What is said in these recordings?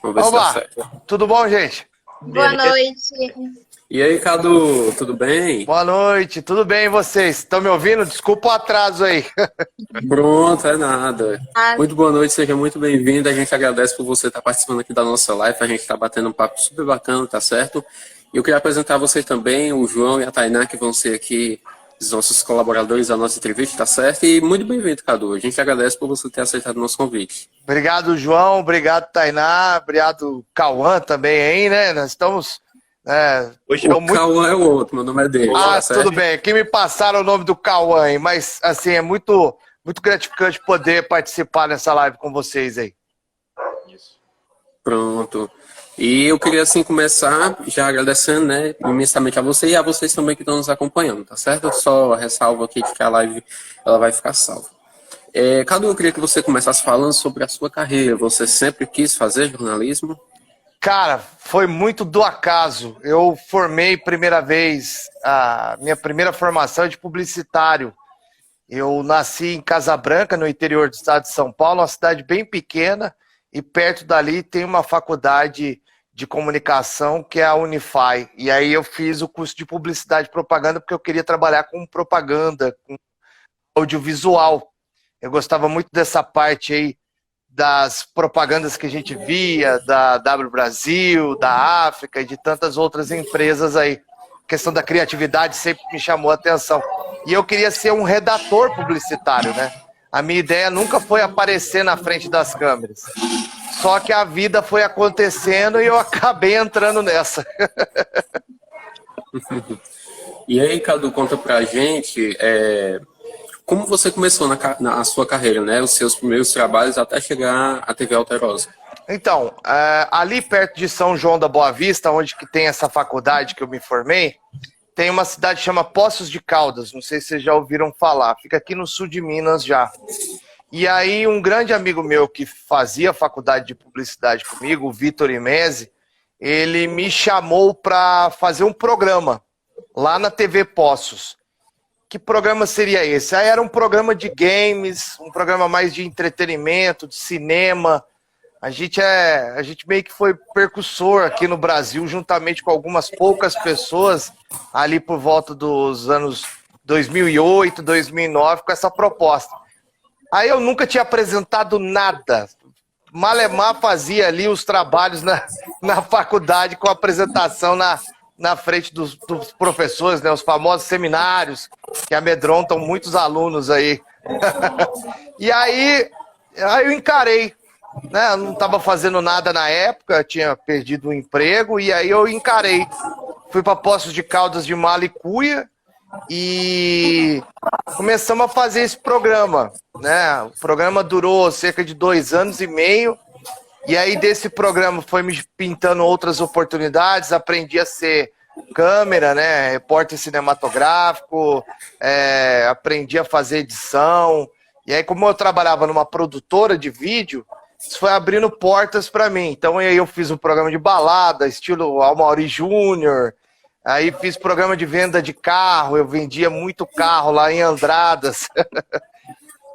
Vamos ver se dá Oba, certo. tudo bom, gente? Boa noite. E aí, Cadu, tudo bem? Boa noite, tudo bem e vocês? Estão me ouvindo? Desculpa o atraso aí. Pronto, é nada. Ah, Muito boa noite, seja muito bem-vindo. A gente agradece por você estar participando aqui da nossa live. A gente está batendo um papo super bacana, tá certo? E eu queria apresentar a vocês também, o João e a Tainá, que vão ser aqui os nossos colaboradores da nossa entrevista, tá certo? E muito bem-vindo, Cadu. A gente agradece por você ter aceitado o nosso convite. Obrigado, João. Obrigado, Tainá. Obrigado, Cauã também aí, né? Nós estamos... O Cauã é o outro, meu nome é dele, Ah, tá certo? tudo bem. Aqui me passaram o nome do Cauã, hein? Mas, assim, é muito gratificante poder participar nessa live com vocês aí. Pronto. E eu queria, assim, começar já agradecendo, né, imensamente a você e a vocês também que estão nos acompanhando, tá certo? Eu só ressalvo aqui que a live ela vai ficar salva. Cadu, eu queria que você começasse falando sobre a sua carreira. Você sempre quis fazer jornalismo? Cara, foi muito do acaso. Eu formei primeira vez, a minha primeira formação é de publicitário. Eu nasci em Casa Branca, no interior do estado de São Paulo, uma cidade bem pequena, e perto dali tem uma faculdade de comunicação que é a Unify. E aí eu fiz o curso de publicidade e propaganda porque eu queria trabalhar com propaganda, com audiovisual. Eu gostava muito dessa parte aí das propagandas que a gente via, da W Brasil, da África e de tantas outras empresas aí. A questão da criatividade sempre me chamou a atenção. E eu queria ser um redator publicitário, né? A minha ideia nunca foi aparecer na frente das câmeras. Só que a vida foi acontecendo e eu acabei entrando nessa. E aí, Cadu, conta pra gente como você começou na sua carreira, né? Os seus primeiros trabalhos até chegar à TV Alterosa. Então, ali perto de São João da Boa Vista, onde que tem essa faculdade que eu me formei, tem uma cidade que chama Poços de Caldas, não sei se vocês já ouviram falar, fica aqui no sul de Minas já. E aí um grande amigo meu que fazia faculdade de publicidade comigo, o Vitor Imese, ele me chamou para fazer um programa lá na TV Poços. Que programa seria esse? Aí era um programa de games, um programa mais de entretenimento, de cinema. A gente meio que foi percussor aqui no Brasil, juntamente com algumas poucas pessoas, ali por volta dos anos 2008, 2009, com essa proposta. Aí eu nunca tinha apresentado nada. Malemar fazia ali os trabalhos na faculdade com a apresentação na frente dos professores, né, os famosos seminários que amedrontam muitos alunos aí. E aí eu encarei, né? Eu não estava fazendo nada na época, tinha perdido o emprego, e aí eu encarei. Fui para Poços de Caldas de Malicuia e começamos a fazer esse programa, né? O programa durou cerca de 2 anos e meio, e aí desse programa foi me pintando outras oportunidades, aprendi a ser câmera, né? Repórter cinematográfico, aprendi a fazer edição, e aí como eu trabalhava numa produtora de vídeo, isso foi abrindo portas para mim. Então aí eu fiz um programa de balada, estilo Amaury Júnior, aí fiz programa de venda de carro, eu vendia muito carro lá em Andradas.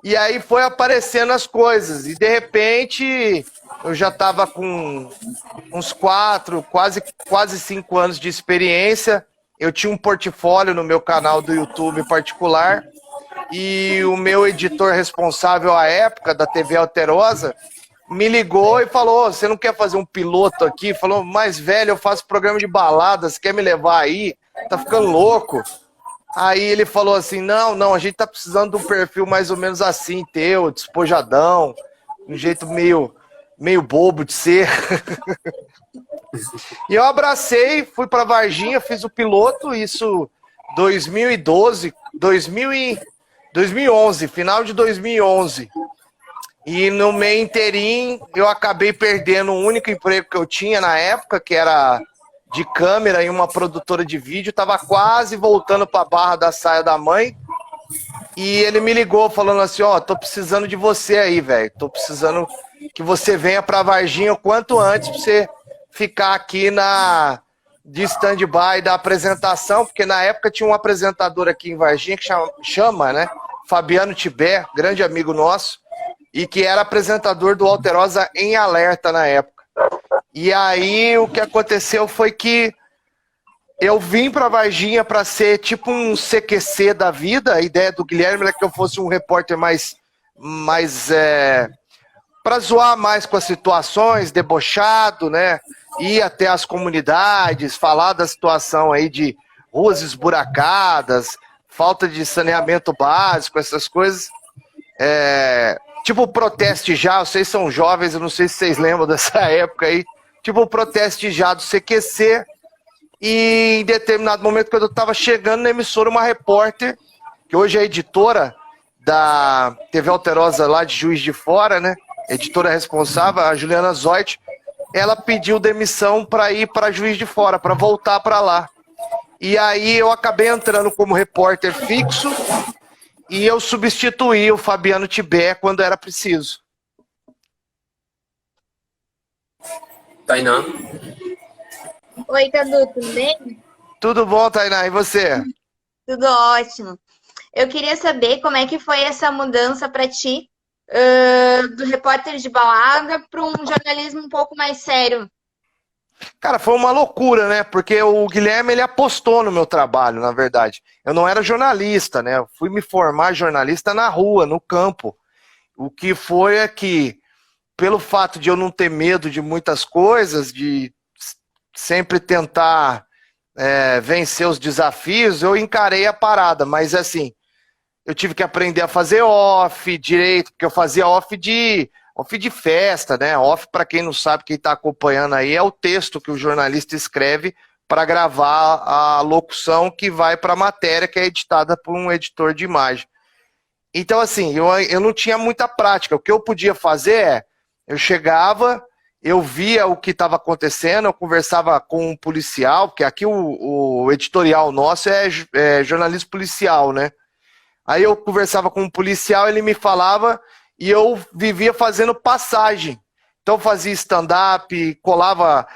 E aí foi aparecendo as coisas, e de repente eu já estava com uns 4, quase 5 anos de experiência. Eu tinha um portfólio no meu canal do YouTube particular, e o meu editor responsável à época, da TV Alterosa, me ligou e falou: você não quer fazer um piloto aqui? Falou: mais velho, eu faço programa de baladas, quer me levar aí? Tá ficando louco? Aí ele falou assim: não, a gente tá precisando de um perfil mais ou menos assim, teu, despojadão, um jeito meio bobo de ser. E eu abracei, fui pra Varginha, fiz o piloto, isso 2012, 2011, final de 2011. E no meio inteirinho eu acabei perdendo o único emprego que eu tinha na época, que era de câmera em uma produtora de vídeo. Tava quase voltando pra Barra da Saia da Mãe. E ele me ligou falando assim: ó, tô precisando de você aí, velho. Tô precisando que você venha pra Varginha o quanto antes pra você ficar aqui de stand-by da apresentação, porque na época tinha um apresentador aqui em Varginha que chama, né? Fabiano Tibé, grande amigo nosso, e que era apresentador do Alterosa em Alerta na época. E aí o que aconteceu foi que eu vim para Varginha para ser tipo um CQC da vida. A ideia do Guilherme era que eu fosse um repórter mais para zoar mais com as situações, debochado, né? Ir até as comunidades, falar da situação aí de ruas esburacadas, falta de saneamento básico, essas coisas. Tipo o Proteste Já, vocês são jovens, eu não sei se vocês lembram dessa época aí. Tipo o Proteste Já do CQC. E em determinado momento, quando eu estava chegando na emissora, uma repórter, que hoje é editora da TV Alterosa lá de Juiz de Fora, né? Editora responsável, a Juliana Zoit, ela pediu demissão para ir para Juiz de Fora, para voltar para lá. E aí eu acabei entrando como repórter fixo e eu substituí o Fabiano Tibé quando era preciso. Tainá? Oi, Cadu, tudo bem? Tudo bom, Tainá? E você? Tudo ótimo. Eu queria saber como é que foi essa mudança para ti, do repórter de balada para um jornalismo um pouco mais sério. Cara, foi uma loucura, né? Porque o Guilherme, ele apostou no meu trabalho, na verdade. Eu não era jornalista, né? Eu fui me formar jornalista na rua, no campo. O que foi é que, pelo fato de eu não ter medo de muitas coisas, de sempre tentar vencer os desafios, eu encarei a parada. Mas, assim, eu tive que aprender a fazer off direito, porque eu fazia off de festa, né? Off, para quem não sabe, quem está acompanhando aí, é o texto que o jornalista escreve para gravar a locução que vai para a matéria, que é editada por um editor de imagem. Então, assim, eu não tinha muita prática. O que eu podia fazer eu chegava, eu via o que estava acontecendo, eu conversava com um policial, porque aqui o editorial nosso é jornalismo policial, né? Aí eu conversava com um policial, ele me falava e eu vivia fazendo passagem. Então fazia stand-up, colava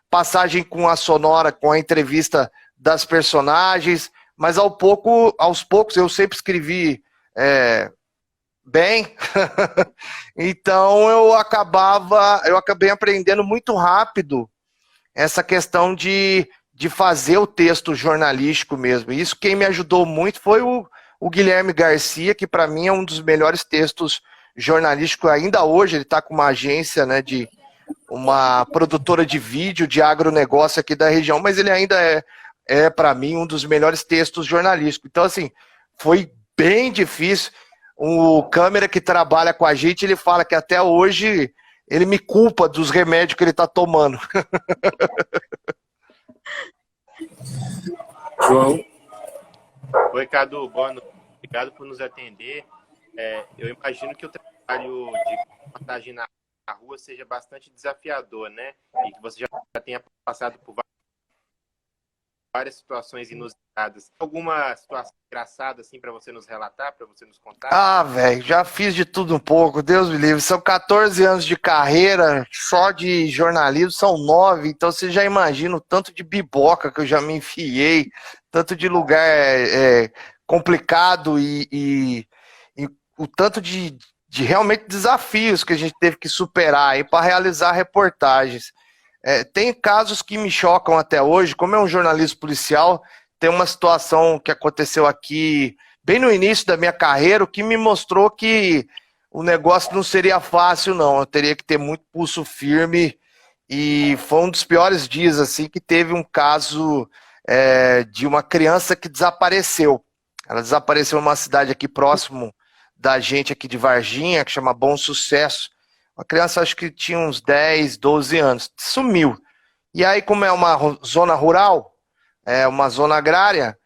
passagem com a sonora, com a entrevista das personagens, mas aos poucos eu sempre escrevi bem. Então eu acabei aprendendo muito rápido essa questão de fazer o texto jornalístico mesmo. Isso quem me ajudou muito foi o Guilherme Garcia, que para mim é um dos melhores textos jornalísticos ainda hoje. Ele está com uma agência, né, de uma produtora de vídeo, de agronegócio aqui da região, mas ele ainda é para mim um dos melhores textos jornalísticos. Então, assim, foi bem difícil. O câmera que trabalha com a gente, ele fala que até hoje ele me culpa dos remédios que ele está tomando. João? Oi, Cadu, boa noite. Obrigado por nos atender. Eu imagino que o trabalho de reportagem na rua seja bastante desafiador, né? E que você já tenha passado por várias situações inusitadas. Alguma situação engraçada assim para você nos relatar, para você nos contar? Ah, velho, já fiz de tudo um pouco, Deus me livre. São 14 anos de carreira, só de jornalismo são 9, então você já imagina o tanto de biboca que eu já me enfiei, tanto de lugar complicado e o tanto de realmente desafios que a gente teve que superar aí para realizar reportagens. Tem casos que me chocam até hoje, como é um jornalismo policial, tem uma situação que aconteceu aqui bem no início da minha carreira, o que me mostrou que o negócio não seria fácil, não. Eu teria que ter muito pulso firme e foi um dos piores dias, assim, que teve um caso de uma criança que desapareceu. Ela desapareceu numa cidade aqui próximo da gente aqui de Varginha, que chama Bom Sucesso. Uma criança, acho que tinha uns 10, 12 anos. Sumiu. E aí, como é uma zona rural, uma zona agrária,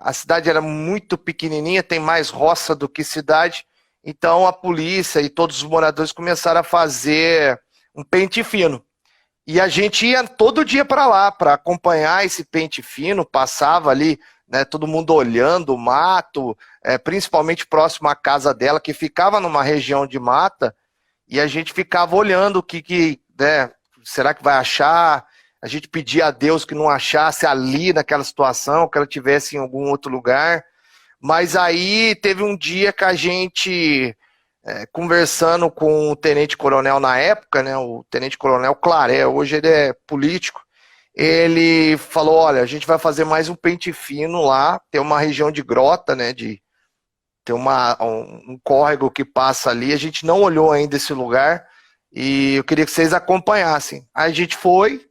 a cidade era muito pequenininha, tem mais roça do que cidade. Então, a polícia e todos os moradores começaram a fazer um pente fino. E a gente ia todo dia para lá, para acompanhar esse pente fino, passava ali, né, todo mundo olhando o mato, principalmente próximo à casa dela, que ficava numa região de mata, e a gente ficava olhando o que será que vai achar? A gente pedia a Deus que não achasse ali naquela situação, que ela estivesse em algum outro lugar. Mas aí teve um dia que a gente conversando com o tenente-coronel na época, né, o tenente-coronel Claré, hoje ele é político, ele falou, olha, a gente vai fazer mais um pente fino lá, tem uma região de grota, né, tem um córrego que passa ali, a gente não olhou ainda esse lugar, e eu queria que vocês acompanhassem. Aí a gente foi,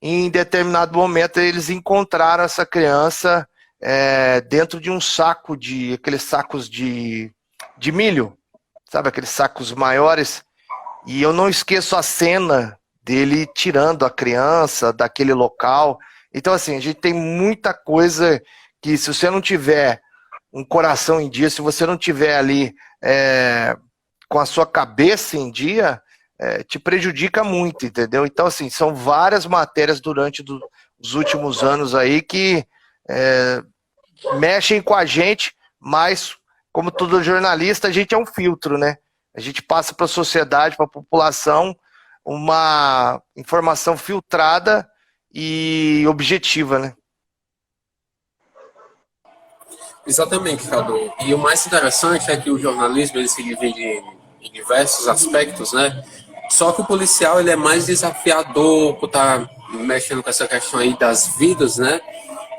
e em determinado momento eles encontraram essa criança dentro de um saco aqueles sacos de milho, sabe, aqueles sacos maiores, e eu não esqueço a cena dele tirando a criança daquele local. Então, assim, a gente tem muita coisa que, se você não tiver um coração em dia, se você não tiver ali com a sua cabeça em dia, te prejudica muito, entendeu? Então, assim, são várias matérias durante os últimos anos aí que mexem com a gente, mas, como todo jornalista, a gente é um filtro, né? A gente passa para a sociedade, para a população, uma informação filtrada e objetiva, né? Exatamente, Cadu. E o mais interessante é que o jornalismo ele se divide em diversos aspectos, né? Só que o policial ele é mais desafiador por estar mexendo com essa questão aí das vidas, né?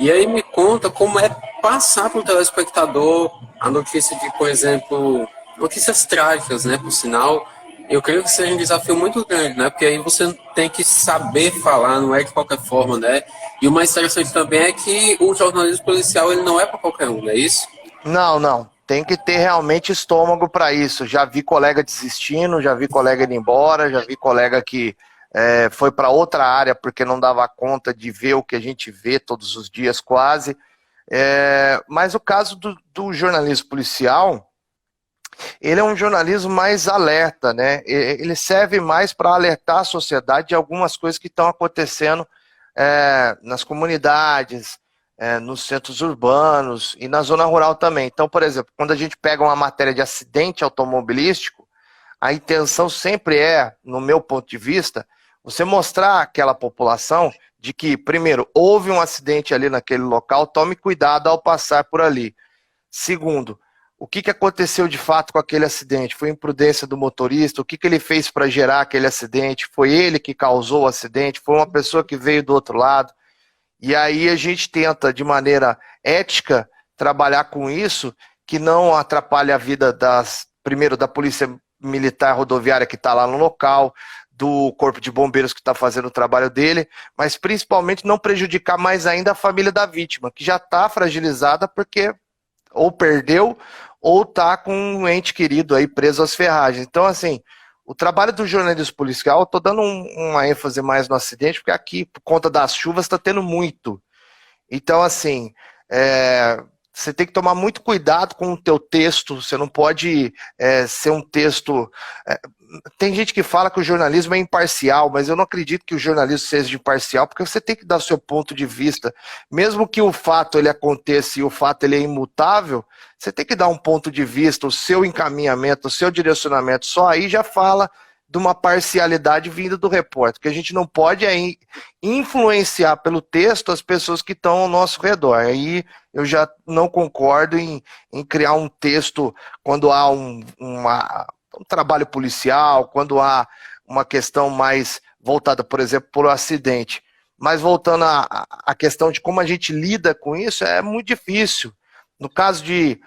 E aí me conta como é passar para o telespectador a notícia de, por exemplo, notícias trágicas, né? Por sinal, eu creio que seja um desafio muito grande, né? Porque aí você tem que saber falar, não é de qualquer forma, né? E o mais interessante também é que o jornalismo policial ele não é para qualquer um, não é isso? Não, não. Tem que ter realmente estômago para isso. Já vi colega desistindo, já vi colega indo embora, já vi colega que foi para outra área porque não dava conta de ver o que a gente vê todos os dias quase. Mas o caso do jornalismo policial, ele é um jornalismo mais alerta, né? Ele serve mais para alertar a sociedade de algumas coisas que estão acontecendo nas comunidades, nos centros urbanos e na zona rural também. Então, por exemplo, quando a gente pega uma matéria de acidente automobilístico, a intenção sempre no meu ponto de vista, você mostrar àquela população de que, primeiro, houve um acidente ali naquele local, tome cuidado ao passar por ali. Segundo, o que aconteceu de fato com aquele acidente? Foi imprudência do motorista? O que ele fez para gerar aquele acidente? Foi ele que causou o acidente? Foi uma pessoa que veio do outro lado? E aí a gente tenta, de maneira ética, trabalhar com isso, que não atrapalhe a vida primeiro, da polícia militar rodoviária que está lá no local, do corpo de bombeiros que está fazendo o trabalho dele, mas principalmente não prejudicar mais ainda a família da vítima, que já está fragilizada porque ou perdeu ou está com um ente querido aí preso às ferragens. Então, assim, o trabalho do jornalismo policial, eu estou dando uma ênfase mais no acidente, porque aqui, por conta das chuvas, está tendo muito. Então, assim, você tem que tomar muito cuidado com o teu texto, você não pode ser um texto... tem gente que fala que o jornalismo é imparcial, mas eu não acredito que o jornalismo seja imparcial, porque você tem que dar o seu ponto de vista. Mesmo que o fato ele aconteça e o fato ele é imutável, você tem que dar um ponto de vista, o seu encaminhamento, o seu direcionamento. Só aí já fala de uma parcialidade vinda do repórter, que a gente não pode influenciar pelo texto as pessoas que estão ao nosso redor. Aí eu já não concordo em criar um texto quando há um trabalho policial, quando há uma questão mais voltada, por exemplo, por um acidente. Mas voltando à questão de como a gente lida com isso, é muito difícil. No caso de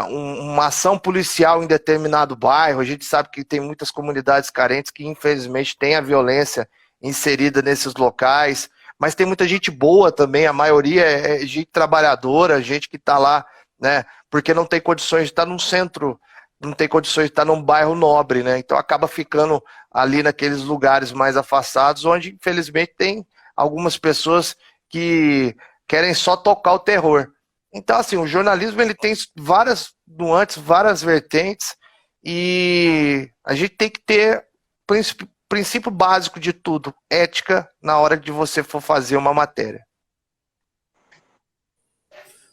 uma ação policial em determinado bairro, a gente sabe que tem muitas comunidades carentes que, infelizmente, tem a violência inserida nesses locais, mas tem muita gente boa também, a maioria é gente trabalhadora, gente que está lá, né, porque não tem condições de estar num centro, não tem condições de estar num bairro nobre, né? Então acaba ficando ali naqueles lugares mais afastados, onde infelizmente tem algumas pessoas que querem só tocar o terror. Então, assim, o jornalismo ele tem várias nuances, várias vertentes, e a gente tem que ter princípio básico de tudo, ética, na hora de você for fazer uma matéria.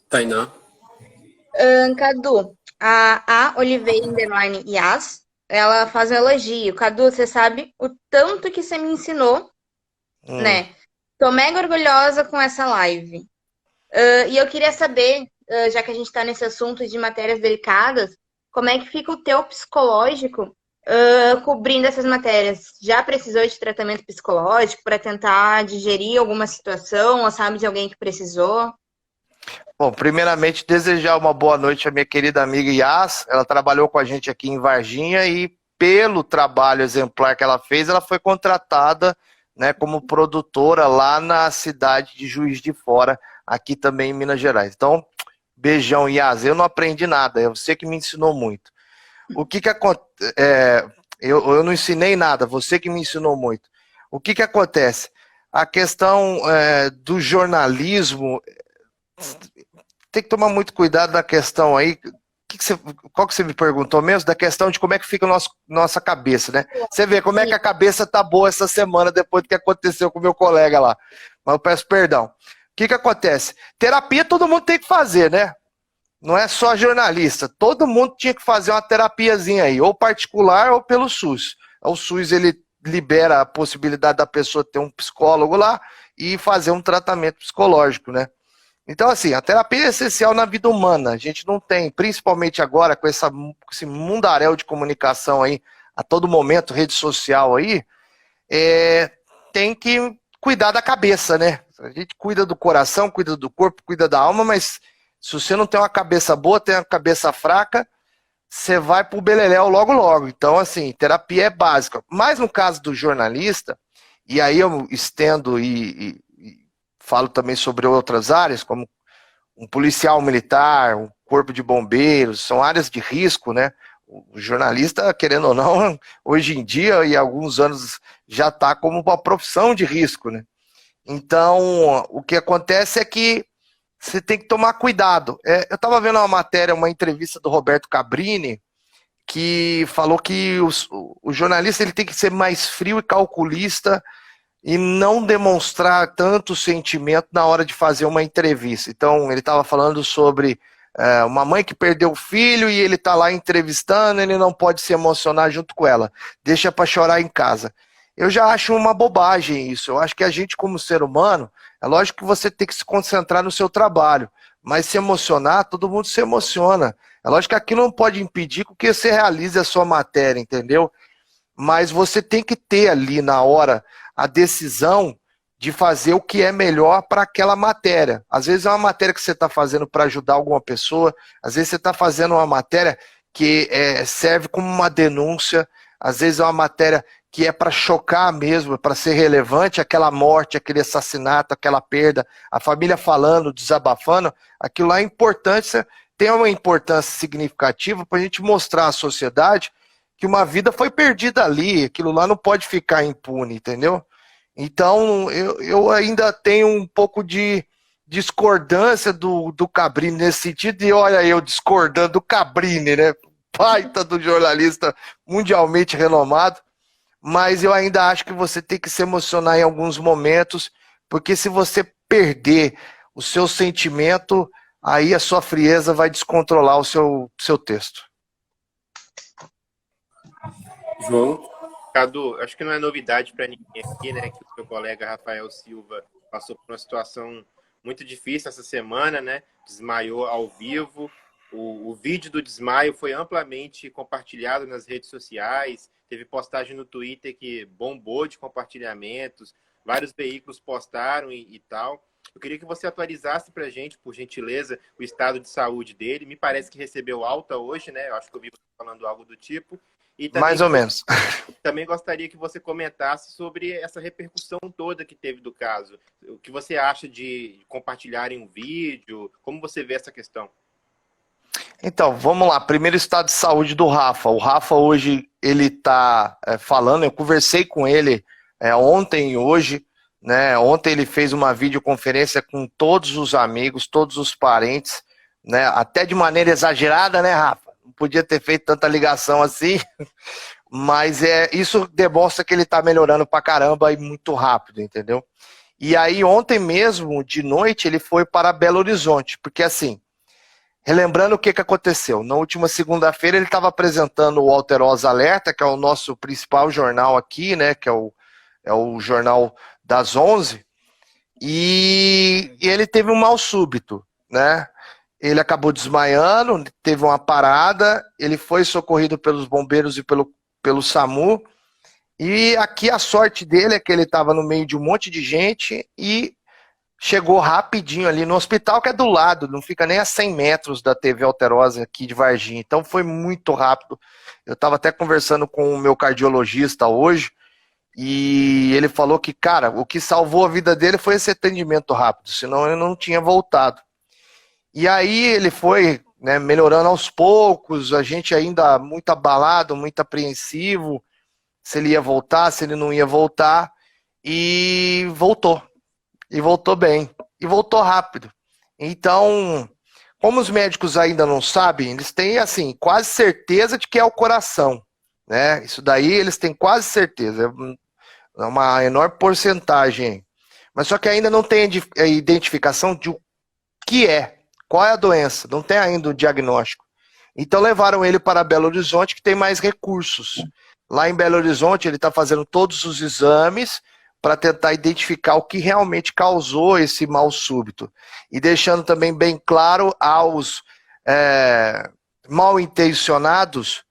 Tainá. Cadu, a Oliveira Underline Yas, ela faz um elogio. Cadu, você sabe o tanto que você me ensinou, né? Tô mega orgulhosa com essa live. E eu queria saber, já que a gente tá nesse assunto de matérias delicadas, como é que fica o teu psicológico cobrindo essas matérias? Já precisou de tratamento psicológico para tentar digerir alguma situação, ou sabe de alguém que precisou? Bom, primeiramente, desejar uma boa noite à minha querida amiga Yas. Ela trabalhou com a gente aqui em Varginha e, pelo trabalho exemplar que ela fez, ela foi contratada, né, como produtora lá na cidade de Juiz de Fora, aqui também em Minas Gerais. Então, beijão, Yas. Eu não aprendi nada, é você que me ensinou muito. O que acontece? Eu não ensinei nada, você que me ensinou muito. O que acontece? A questão do jornalismo, tem que tomar muito cuidado da questão aí. Qual que você me perguntou mesmo? Da questão de como é que fica a nossa cabeça, né? Você vê como é que a cabeça tá boa essa semana depois do que aconteceu com o meu colega lá. Mas eu peço perdão. O que acontece? Terapia todo mundo tem que fazer, né? Não é só jornalista. Todo mundo tinha que fazer uma terapiazinha aí, ou particular ou pelo SUS. O SUS, ele libera a possibilidade da pessoa ter um psicólogo lá e fazer um tratamento psicológico, né? Então, assim, a terapia é essencial na vida humana. A gente não tem, principalmente agora, com esse mundaréu de comunicação aí, a todo momento, rede social aí, tem que cuidar da cabeça, né? A gente cuida do coração, cuida do corpo, cuida da alma, mas se você não tem uma cabeça boa, tem uma cabeça fraca, você vai pro beleléu logo logo. Então, assim, terapia é básica. Mas no caso do jornalista, e aí eu estendo e falo também sobre outras áreas, como um policial militar, um corpo de bombeiros, são áreas de risco, né? O jornalista, querendo ou não, hoje em dia e há alguns anos já está como uma profissão de risco, né? Então, o que acontece é que você tem que tomar cuidado. Eu estava vendo uma matéria, uma entrevista do Roberto Cabrini, que falou que o jornalista ele tem que ser mais frio e calculista e não demonstrar tanto sentimento na hora de fazer uma entrevista. Então, ele estava falando sobre uma mãe que perdeu o filho e ele está lá entrevistando, ele não pode se emocionar junto com ela, deixa para chorar em casa. Eu já acho uma bobagem isso. Eu acho que a gente, como ser humano, é lógico que você tem que se concentrar no seu trabalho, mas se emocionar, todo mundo se emociona. É lógico que aquilo não pode impedir que você realize a sua matéria, entendeu? Mas você tem que ter ali na hora a decisão de fazer o que é melhor para aquela matéria. Às vezes é uma matéria que você está fazendo para ajudar alguma pessoa, às vezes você está fazendo uma matéria que serve como uma denúncia, às vezes é uma matéria que é para chocar mesmo, para ser relevante, aquela morte, aquele assassinato, aquela perda, a família falando, desabafando, aquilo lá é importante, tem uma importância significativa para a gente mostrar à sociedade que uma vida foi perdida ali, aquilo lá não pode ficar impune, entendeu? Então, eu ainda tenho um pouco de discordância do Cabrini nesse sentido, e olha eu discordando do Cabrini, né? Baita do jornalista mundialmente renomado, mas eu ainda acho que você tem que se emocionar em alguns momentos, porque se você perder o seu sentimento, aí a sua frieza vai descontrolar o seu texto. João? Cadu, acho que não é novidade para ninguém aqui, né, que o seu colega Rafael Silva passou por uma situação muito difícil essa semana, né? Desmaiou ao vivo. O vídeo do desmaio foi amplamente compartilhado nas redes sociais, teve postagem no Twitter que bombou de compartilhamentos, vários veículos postaram e tal. Eu queria que você atualizasse para a gente, por gentileza, o estado de saúde dele. Me parece que recebeu alta hoje, né? Eu acho que eu vi você falando algo do tipo. E também, mais ou menos. Também gostaria que você comentasse sobre essa repercussão toda que teve do caso. O que você acha de compartilharem um vídeo? Como você vê essa questão? Então, vamos lá. Primeiro, estado de saúde do Rafa. O Rafa hoje, ele está falando, eu conversei com ele ontem e hoje, né? Ontem ele fez uma videoconferência com todos os amigos, todos os parentes, né? Até de maneira exagerada, né, Rafa? Não podia ter feito tanta ligação assim, mas isso demonstra que ele está melhorando pra caramba e muito rápido, entendeu? E aí, ontem mesmo, de noite, ele foi para Belo Horizonte, porque assim, relembrando o que aconteceu, na última segunda-feira ele estava apresentando o Alterosa Alerta, que é o nosso principal jornal aqui, né, que é o jornal das 11, e ele teve um mal súbito, né? ele acabou desmaiando, teve uma parada, ele foi socorrido pelos bombeiros e pelo SAMU, e aqui a sorte dele é que ele estava no meio de um monte de gente e chegou rapidinho ali no hospital, que é do lado, não fica nem a 100 metros da TV Alterosa aqui de Varginha, então foi muito rápido. Eu estava até conversando com o meu cardiologista hoje, e ele falou que, cara, o que salvou a vida dele foi esse atendimento rápido, senão ele não tinha voltado. E aí ele foi, né, melhorando aos poucos, a gente ainda muito abalado, muito apreensivo, se ele ia voltar, se ele não ia voltar, e voltou. E voltou bem, e voltou rápido. Então, como os médicos ainda não sabem, eles têm, assim, quase certeza de que é o coração, né? Isso daí eles têm quase certeza, é uma enorme porcentagem. Mas só que ainda não tem a identificação de o que é, qual é a doença, não tem ainda o diagnóstico. Então levaram ele para Belo Horizonte, que tem mais recursos. Lá em Belo Horizonte ele está fazendo todos os exames para tentar identificar o que realmente causou esse mal súbito. E deixando também bem claro aos mal intencionados,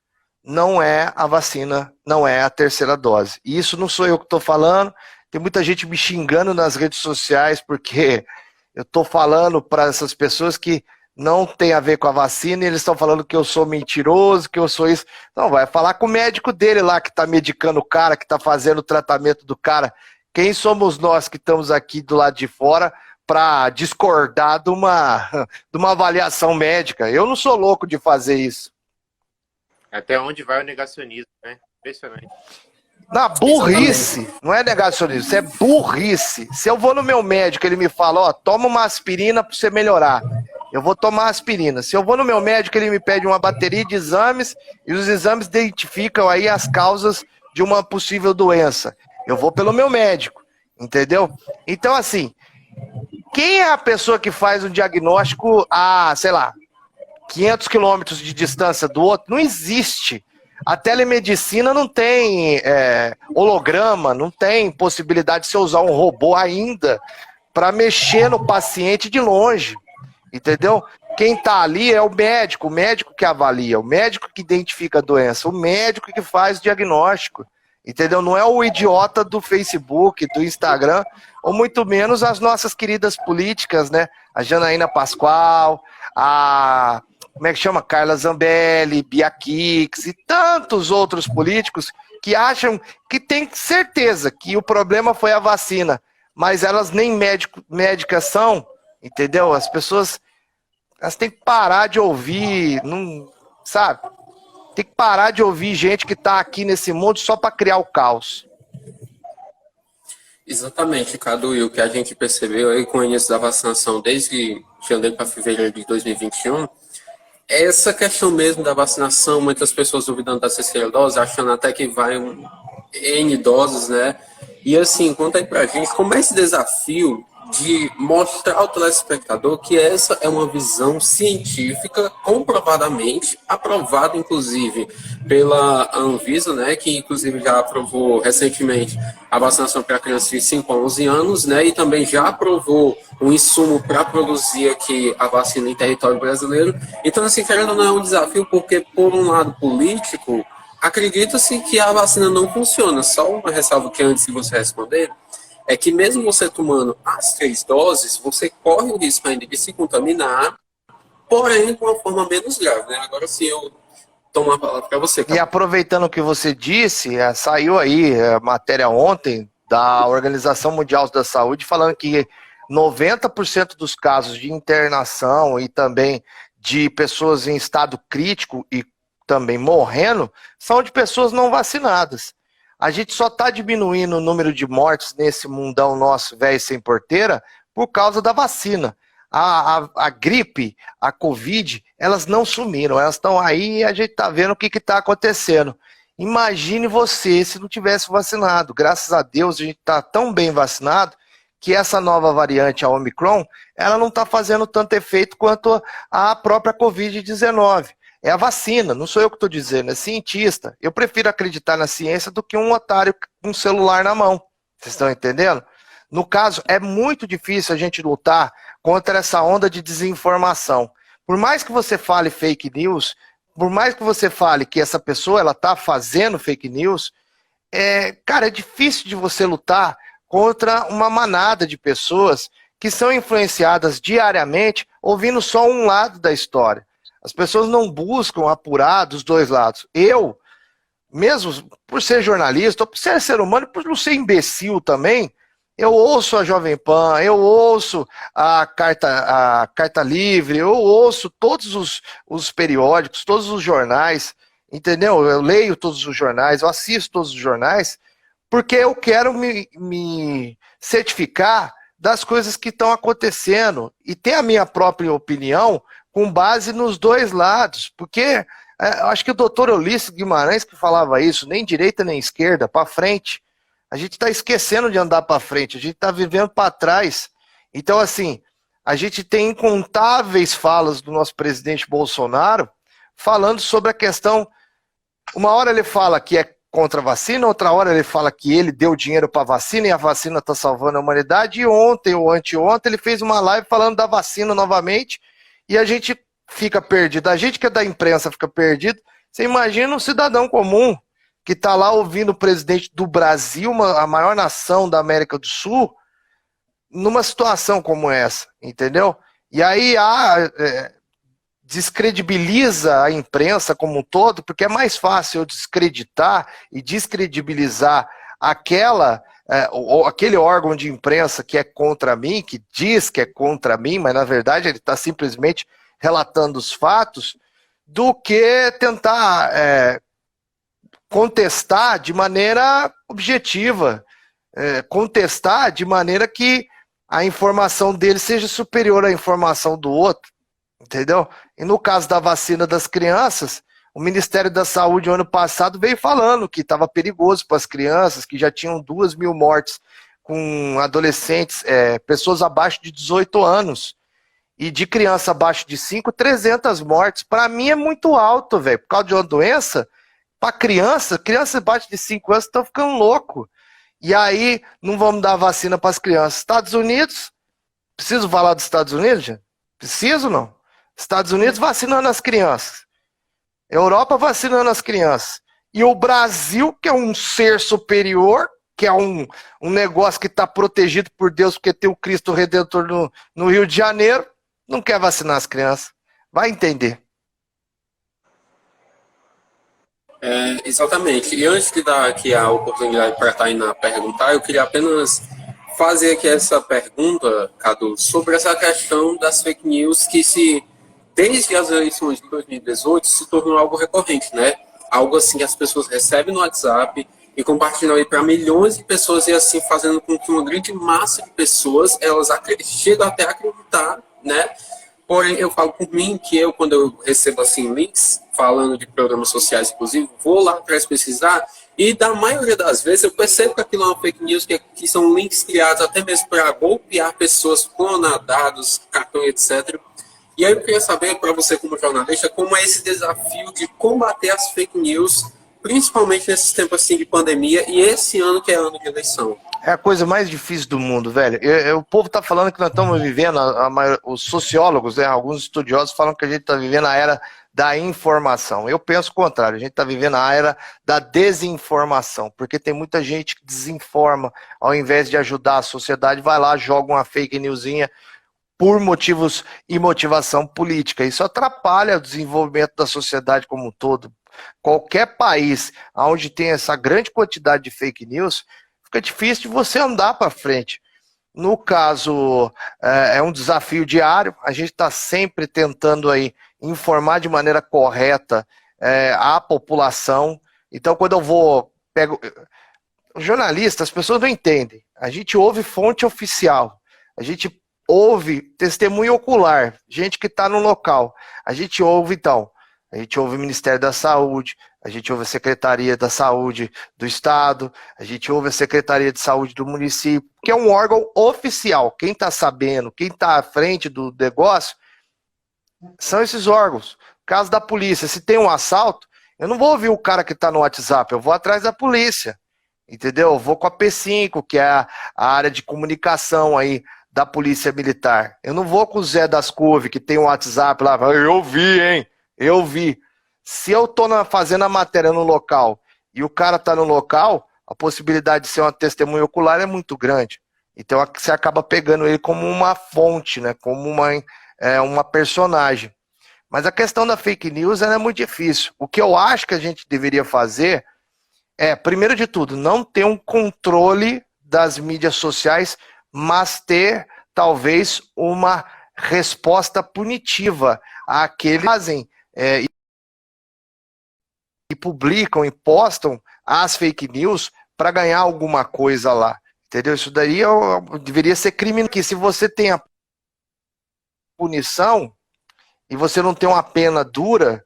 não é a vacina, não é a terceira dose. E isso não sou eu que estou falando, tem muita gente me xingando nas redes sociais, porque eu estou falando para essas pessoas que não tem a ver com a vacina, e eles estão falando que eu sou mentiroso, que eu sou isso. Não, vai falar com o médico dele lá, que está medicando o cara, que está fazendo o tratamento do cara. Quem somos nós que estamos aqui do lado de fora para discordar de uma avaliação médica? Eu não sou louco de fazer isso. Até onde vai o negacionismo, né? Impressionante. Na burrice, não é negacionismo, isso é burrice. Se eu vou no meu médico, ele me fala, ó, toma uma aspirina para você melhorar. Eu vou tomar aspirina. Se eu vou no meu médico, ele me pede uma bateria de exames e os exames identificam aí as causas de uma possível doença. Eu vou pelo meu médico, entendeu? Então, assim, quem é a pessoa que faz um diagnóstico a, sei lá, 500 quilômetros de distância do outro? Não existe. A telemedicina não tem holograma, não tem possibilidade de você usar um robô ainda para mexer no paciente de longe, entendeu? Quem está ali é o médico que avalia, o médico que identifica a doença, o médico que faz o diagnóstico, entendeu? Não é o idiota do Facebook, do Instagram, ou muito menos as nossas queridas políticas, né? A Janaína Pascoal, a... como é que chama? Carla Zambelli, Bia Kicis e tantos outros políticos que acham que tem certeza que o problema foi a vacina, mas elas nem médicas são, entendeu? As pessoas, elas têm que parar de ouvir, não, sabe? Tem que parar de ouvir gente que está aqui nesse mundo só para criar o caos. Exatamente, Cadu, e o que a gente percebeu aí com o início da vacinação desde janeiro para fevereiro de 2021, essa questão mesmo da vacinação, muitas pessoas duvidando da terceira dose, achando até que vai N doses, né? E assim, conta aí pra gente como é esse desafio de mostrar ao telespectador que essa é uma visão científica, comprovadamente, aprovada inclusive pela Anvisa, né, que inclusive já aprovou recentemente a vacinação para crianças de 5 a 11 anos, né, e também já aprovou um insumo para produzir aqui a vacina em território brasileiro. Então, assim, querendo ou não, é um desafio, porque por um lado político, acredita-se que a vacina não funciona. Só uma ressalva que antes de você responder, é que mesmo você tomando as 3 doses, você corre o risco ainda de se contaminar, porém com uma forma menos grave, né? Agora sim eu tomo a palavra para você. E aproveitando o que você disse, saiu aí a matéria ontem da Organização Mundial da Saúde falando que 90% dos casos de internação e também de pessoas em estado crítico e também morrendo são de pessoas não vacinadas. A gente só está diminuindo o número de mortes nesse mundão nosso velho sem porteira por causa da vacina. A gripe, a Covid, elas não sumiram, elas estão aí e a gente está vendo o que está acontecendo. Imagine você se não tivesse vacinado. Graças a Deus a gente está tão bem vacinado que essa nova variante, a Omicron, ela não está fazendo tanto efeito quanto a própria Covid-19. É a vacina, não sou eu que estou dizendo, é cientista. Eu prefiro acreditar na ciência do que um otário com um celular na mão. Vocês estão entendendo? No caso, é muito difícil a gente lutar contra essa onda de desinformação. Por mais que você fale fake news, por mais que você fale que essa pessoa ela tá fazendo fake news, cara, é difícil de você lutar contra uma manada de pessoas que são influenciadas diariamente ouvindo só um lado da história. As pessoas não buscam apurar dos dois lados. Eu, mesmo por ser jornalista, ou por ser humano, por não ser imbecil também, eu ouço a Jovem Pan, eu ouço a Carta Livre, eu ouço todos os periódicos, todos os jornais, entendeu? Eu leio todos os jornais, eu assisto todos os jornais, porque eu quero me certificar das coisas que estão acontecendo e ter a minha própria opinião com base nos dois lados, porque eu acho que o doutor Ulisses Guimarães que falava isso, nem direita nem esquerda, para frente. A gente está esquecendo de andar para frente, a gente está vivendo para trás. Então, assim, a gente tem incontáveis falas do nosso presidente Bolsonaro falando sobre a questão. Uma hora ele fala que é contra a vacina, outra hora ele fala que ele deu dinheiro para a vacina e a vacina está salvando a humanidade. E ontem ou anteontem ele fez uma live falando da vacina novamente e a gente fica perdido. A gente que é da imprensa fica perdido. Você imagina um cidadão comum que está lá ouvindo o presidente do Brasil, a maior nação da América do Sul, numa situação como essa, entendeu? E aí descredibiliza a imprensa como um todo, porque é mais fácil eu descreditar e descredibilizar aquele órgão de imprensa que é contra mim, que diz que é contra mim, mas na verdade ele está simplesmente relatando os fatos, do que tentar contestar de maneira objetiva, contestar de maneira que a informação dele seja superior à informação do outro, entendeu? E no caso da vacina das crianças, o Ministério da Saúde, ano passado, veio falando que estava perigoso para as crianças, que já tinham 2.000 mortes com adolescentes, pessoas abaixo de 18 anos, e de criança abaixo de 5, 300 mortes. Para mim é muito alto, velho, por causa de uma doença. Para criança abaixo de 5 anos estão ficando louco. E aí não vamos dar vacina para as crianças. Estados Unidos, preciso falar dos Estados Unidos, gente? Preciso não? Estados Unidos vacinando as crianças. Europa vacinando as crianças. E o Brasil, que é um ser superior, que é um negócio que está protegido por Deus, porque tem o Cristo Redentor no Rio de Janeiro, não quer vacinar as crianças. Vai entender. Exatamente. E antes de dar aqui a oportunidade para a Tainá perguntar, eu queria apenas fazer aqui essa pergunta, Cadu, sobre essa questão das fake news que desde as eleições de 2018 se tornou algo recorrente, né? Algo assim que as pessoas recebem no WhatsApp e compartilham aí para milhões de pessoas e assim fazendo com que uma grande massa de pessoas elas chegam até a acreditar, né? Porém, eu falo por mim que quando eu recebo assim links falando de programas sociais, inclusive, vou lá atrás pesquisar e da maioria das vezes eu percebo que aquilo é uma fake news, que são links criados até mesmo para golpear pessoas, clonar dados, cartão, etc. E aí eu queria saber para você como jornalista como é esse desafio de combater as fake news, principalmente nesses tempos assim de pandemia e esse ano que é ano de eleição. É a coisa mais difícil do mundo, velho. O povo tá falando que nós estamos vivendo, os sociólogos, né, alguns estudiosos falam que a gente está vivendo a era da informação. Eu penso o contrário, a gente está vivendo a era da desinformação, porque tem muita gente que desinforma, ao invés de ajudar a sociedade, vai lá, joga uma fake newsinha por motivos e motivação política. Isso atrapalha o desenvolvimento da sociedade como um todo. Qualquer país onde tem essa grande quantidade de fake news, fica difícil de você andar para frente. No caso, é um desafio diário, a gente está sempre tentando aí informar de maneira correta a população. Então, quando eu pego... Jornalista, as pessoas não entendem. A gente ouve fonte oficial, a gente ouve testemunho ocular, gente que está no local. A gente ouve, então, a gente ouve o Ministério da Saúde, a gente ouve a Secretaria da Saúde do Estado, a gente ouve a Secretaria de Saúde do município, que é um órgão oficial. Quem está sabendo, quem está à frente do negócio, são esses órgãos. Caso da polícia, se tem um assalto, eu não vou ouvir o cara que está no WhatsApp, eu vou atrás da polícia, entendeu? Eu vou com a P5, que é a área de comunicação aí da Polícia Militar. Eu não vou com o Zé das Couve, que tem um WhatsApp lá, eu vi, hein? Eu vi. Se eu tô fazendo a matéria no local e o cara tá no local, a possibilidade de ser uma testemunha ocular é muito grande. Então você acaba pegando ele como uma fonte, né? Como uma personagem. Mas a questão da fake news ela é muito difícil. O que eu acho que a gente deveria fazer é, primeiro de tudo, não ter um controle das mídias sociais, mas ter, talvez, uma resposta punitiva àqueles que fazem e publicam e postam as fake news para ganhar alguma coisa lá. Entendeu? Isso daí deveria ser crime, que se você tem a punição e você não tem uma pena dura,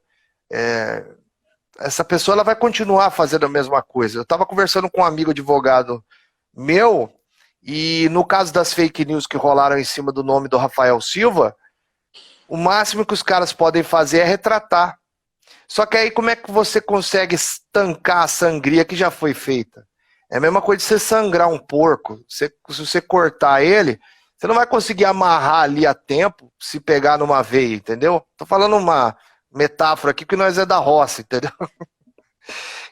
essa pessoa ela vai continuar fazendo a mesma coisa. Eu estava conversando com um amigo advogado meu, e no caso das fake news que rolaram em cima do nome do Rafael Silva, o máximo que os caras podem fazer é retratar. Só que aí como é que você consegue estancar a sangria que já foi feita? É a mesma coisa de você sangrar um porco. Se você cortar ele, você não vai conseguir amarrar ali a tempo, se pegar numa veia, entendeu? Tô falando uma metáfora aqui que nós é da roça, entendeu?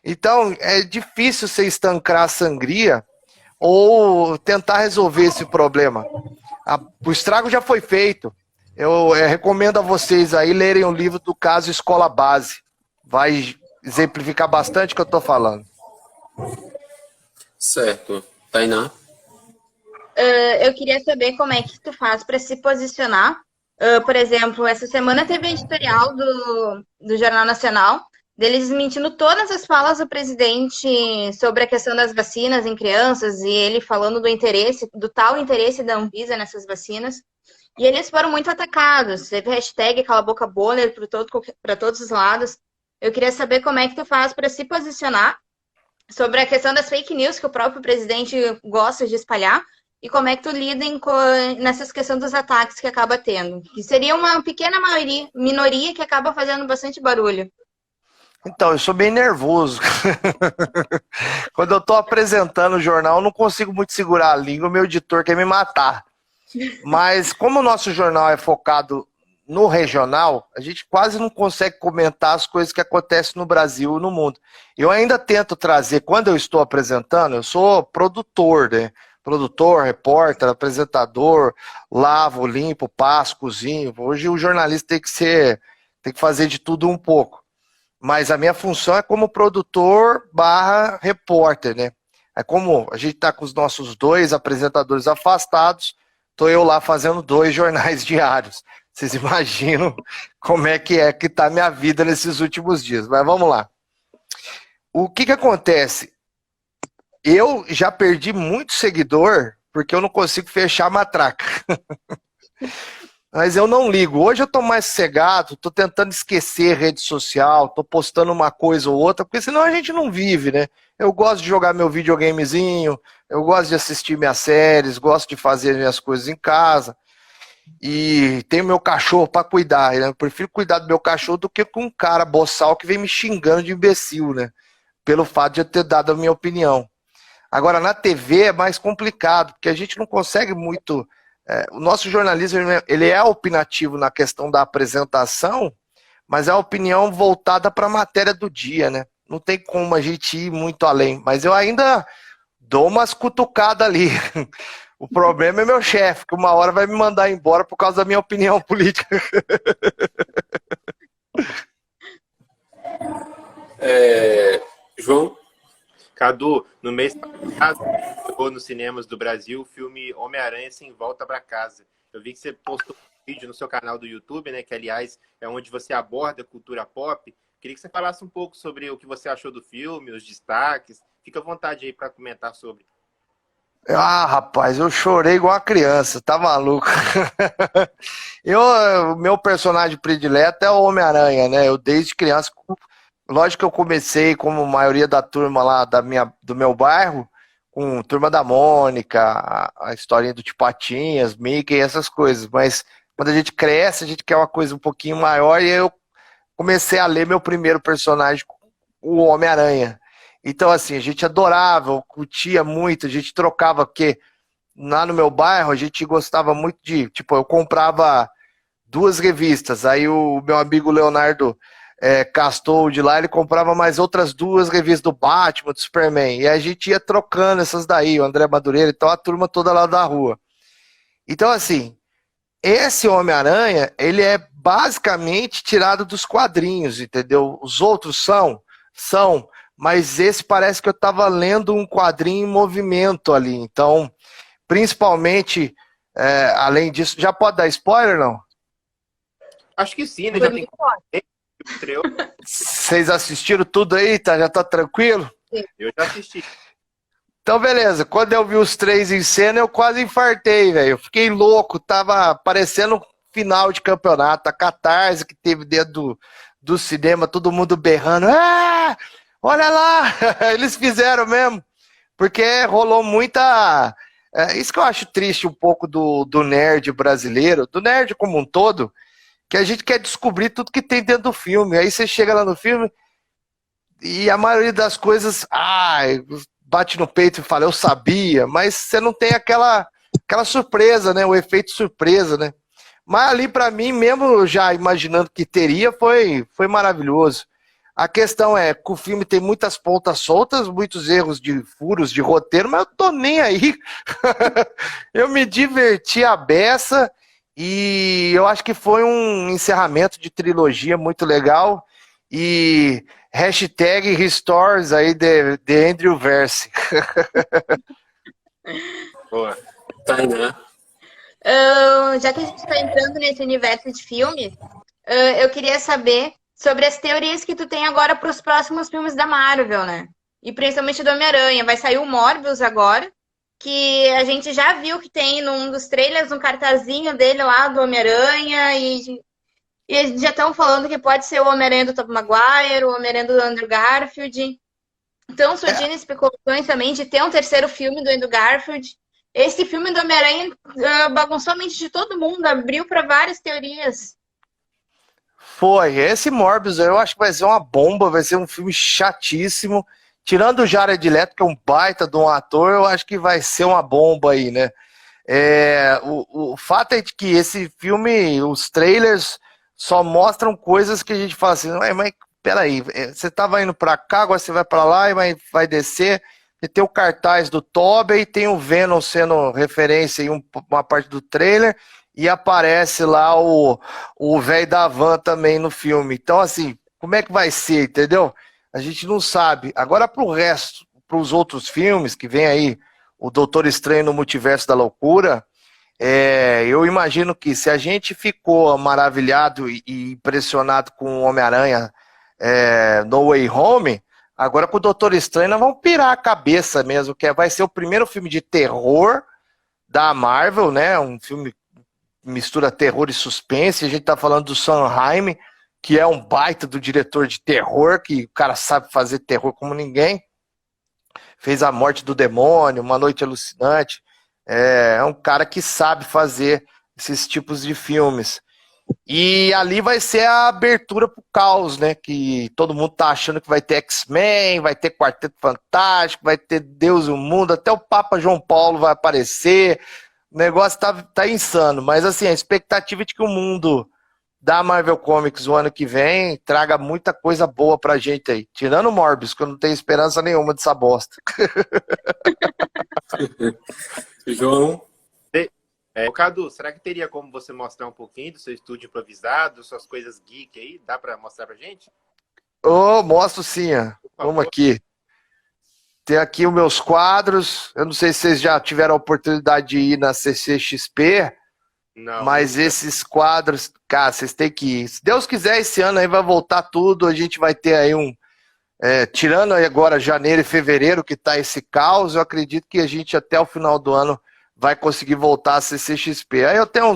Então, é difícil você estancar a sangria ou tentar resolver esse problema. O estrago já foi feito. Eu recomendo a vocês aí lerem o livro do caso Escola Base. Vai exemplificar bastante o que eu estou falando. Certo. Tainá? Eu queria saber como é que tu faz para se posicionar. Por exemplo, essa semana teve editorial do Jornal Nacional, deles desmentindo todas as falas do presidente sobre a questão das vacinas em crianças e ele falando do tal interesse da Anvisa nessas vacinas. E eles foram muito atacados. Teve hashtag Cala a Boca Bonner para todos os lados. Eu queria saber como é que tu faz para se posicionar sobre a questão das fake news que o próprio presidente gosta de espalhar e como é que tu lida nessas questões dos ataques que acaba tendo. Que seria uma pequena minoria que acaba fazendo bastante barulho. Então, eu sou bem nervoso. Quando eu estou apresentando o jornal, eu não consigo muito segurar a língua, o meu editor quer me matar. Mas como o nosso jornal é focado no regional, a gente quase não consegue comentar as coisas que acontecem no Brasil e no mundo. Eu ainda tento trazer, quando eu estou apresentando, eu sou produtor, né? Produtor, repórter, apresentador, lavo, limpo, passo, cozinho. Hoje o jornalista tem que fazer de tudo um pouco. Mas a minha função é como produtor / repórter, né? É como a gente está com os nossos 2 apresentadores afastados, estou eu lá fazendo 2 jornais diários. Vocês imaginam como é que tá a minha vida nesses últimos dias. Mas vamos lá. O que acontece? Eu já perdi muito seguidor porque eu não consigo fechar a matraca. Mas eu não ligo. Hoje eu tô mais sossegado, tô tentando esquecer rede social, tô postando uma coisa ou outra, porque senão a gente não vive, né? Eu gosto de jogar meu videogamezinho, eu gosto de assistir minhas séries, gosto de fazer minhas coisas em casa. E tenho meu cachorro para cuidar, né? Eu prefiro cuidar do meu cachorro do que com um cara boçal que vem me xingando de imbecil, né? Pelo fato de eu ter dado a minha opinião. Agora, na TV é mais complicado, porque a gente não consegue muito... o nosso jornalismo ele é opinativo na questão da apresentação, mas é a opinião voltada para a matéria do dia, né? Não tem como a gente ir muito além. Mas eu ainda dou umas cutucadas ali. O problema é meu chefe, que uma hora vai me mandar embora por causa da minha opinião política. João? Cadu, no mês passado, chegou nos cinemas do Brasil o filme Homem-Aranha Sem Volta para Casa. Eu vi que você postou um vídeo no seu canal do YouTube, né? Que, aliás, é onde você aborda a cultura pop. Queria que você falasse um pouco sobre o que você achou do filme, os destaques. Fica à vontade aí para comentar sobre. Ah, rapaz, eu chorei igual uma criança, tá maluco? O meu personagem predileto é o Homem-Aranha, né? Eu desde criança, lógico que eu comecei como a maioria da turma lá do meu bairro, com Turma da Mônica, a historinha do Tio Patinhas, Mickey, essas coisas. Mas quando a gente cresce, a gente quer uma coisa um pouquinho maior e eu comecei a ler meu primeiro personagem, o Homem-Aranha. Então, assim, a gente adorava, curtia muito, a gente trocava, porque lá no meu bairro, a gente gostava muito de, tipo, eu comprava 2 revistas, aí o meu amigo Leonardo Castou de lá, ele comprava mais outras 2 revistas do Batman, do Superman, e a gente ia trocando essas daí, o André Madureira, então a turma toda lá da rua. Então, assim, esse Homem-Aranha, ele é basicamente tirado dos quadrinhos, entendeu? Os outros são, mas esse parece que eu estava lendo um quadrinho em movimento ali, então, principalmente, além disso, já pode dar spoiler, não? Acho que sim, né? Por Já mim, tem pode. estreou. Vocês assistiram tudo aí, tá? Já tá tranquilo? Eu já assisti. Então, beleza. Quando eu vi os 3 em cena, eu quase infartei, velho. Eu fiquei louco, tava parecendo final de campeonato, a catarse que teve dentro do cinema, todo mundo berrando. Ah, olha lá! Eles fizeram mesmo, porque rolou muita. Isso que eu acho triste um pouco do nerd brasileiro, do nerd como um todo, que a gente quer descobrir tudo que tem dentro do filme. Aí você chega lá no filme e a maioria das coisas, bate no peito e fala, eu sabia, mas você não tem aquela surpresa, né? O efeito surpresa, né? Mas ali pra mim, mesmo já imaginando que teria, foi maravilhoso. A questão é que o filme tem muitas pontas soltas, muitos erros de furos de roteiro, mas eu tô nem aí. Eu me diverti a beça e eu acho que foi um encerramento de trilogia muito legal. E hashtag restores aí de Andrew Verse. Boa. Tainá. Já que a gente está entrando nesse universo de filmes, eu queria saber sobre as teorias que tu tem agora para os próximos filmes da Marvel, né? E principalmente do Homem-Aranha. Vai sair o Morbius agora, que a gente já viu que tem num dos trailers um cartazinho dele lá do Homem-Aranha e eles já estão falando que pode ser o Homem-Aranha do Tobey Maguire, o Homem-Aranha do Andrew Garfield. Estão surgindo especulações também de ter um terceiro filme do Andrew Garfield. Esse filme do Homem-Aranha bagunçou a mente de todo mundo, abriu para várias teorias. Foi, esse Morbius eu acho que vai ser uma bomba, vai ser um filme chatíssimo. Tirando o Jared Leto, que é um baita de um ator, eu acho que vai ser uma bomba aí, né? O fato é de que esse filme, os trailers só mostram coisas que a gente fala assim, mas peraí, você tava indo pra cá, agora você vai pra lá e vai descer. E tem o cartaz do Tobey, tem o Venom sendo referência em uma parte do trailer, e aparece lá o velho da van também no filme. Então, assim, como é que vai ser, entendeu? A gente não sabe. Agora, pro resto, pros outros filmes que vem aí, o Doutor Estranho no Multiverso da Loucura, eu imagino que se a gente ficou maravilhado e impressionado com o Homem-Aranha No Way Home, agora com o Doutor Estranho nós vamos pirar a cabeça mesmo, que vai ser o primeiro filme de terror da Marvel, né? Um filme que mistura terror e suspense. A gente tá falando do Sam Raimi, que é um baita do diretor de terror, que o cara sabe fazer terror como ninguém. Fez A Morte do Demônio, Uma Noite Alucinante. É um cara que sabe fazer esses tipos de filmes. E ali vai ser a abertura pro caos, né? Que todo mundo tá achando que vai ter X-Men, vai ter Quarteto Fantástico, vai ter Deus e o Mundo, até o Papa João Paulo vai aparecer. O negócio tá insano. Mas assim, a expectativa é de que o mundo da Marvel Comics o ano que vem traga muita coisa boa pra gente aí. Tirando o Morbius, que eu não tenho esperança nenhuma dessa bosta. João. Cadu, será que teria como você mostrar um pouquinho do seu estúdio improvisado, suas coisas geek aí? Dá pra mostrar pra gente? Mostro sim, ó. Vamos aqui. Tem aqui os meus quadros. Eu não sei se vocês já tiveram a oportunidade de ir na CCXP, Não. mas esses quadros, cara, vocês têm que ir. Se Deus quiser, esse ano aí vai voltar tudo. A gente vai ter aí tirando aí agora janeiro e fevereiro, que tá esse caos, eu acredito que a gente até o final do ano vai conseguir voltar a CCXP. Aí eu tenho